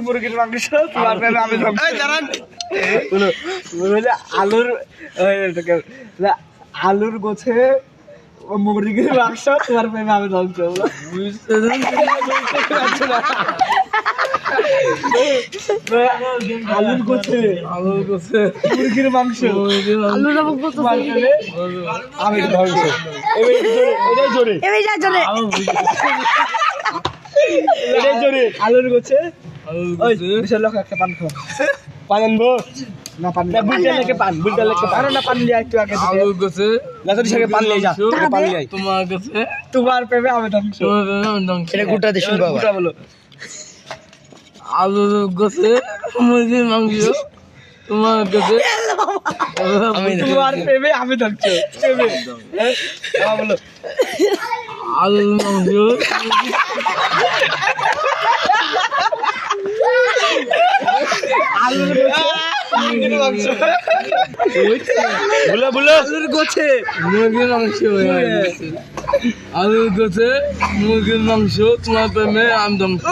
মুরগির মাংস তোমার প্রেমে আমি ধ্বংস। আলুর আলুর গোছে মুরগির মাংস তোমার প্রেমে আমি ধ্বংস। আলুর গোছে মুরগির মাংস তোমার প্রেমে আমি ধ্বংস। এটাই জোরে এটাই জোরে। আলুর গোছে বিশাল লোক একটা পান খাওয়া পান আনবো না পান বুলটা লেকে পান না পান লিয়ে একটু আগে আলুর গোছে না তোর সাথে পান লিয়ে যা পান লিয়ে তোমার কাছে তোমার প্রেমে আমি ধ্বংস। এটা গুটা দিয়ে শুনবা গুটা বলো। আলুর গোছে মুরগির মাংস তোমার কাছে তোমার প্রেমে আমি ধ্বংস। প্রেমে বলো আলুর মাংস আলুর গোছে মুরগির মাংস আলুর গোছে মুরগির মাংস তোমার প্রেমে আমি ধ্বংস।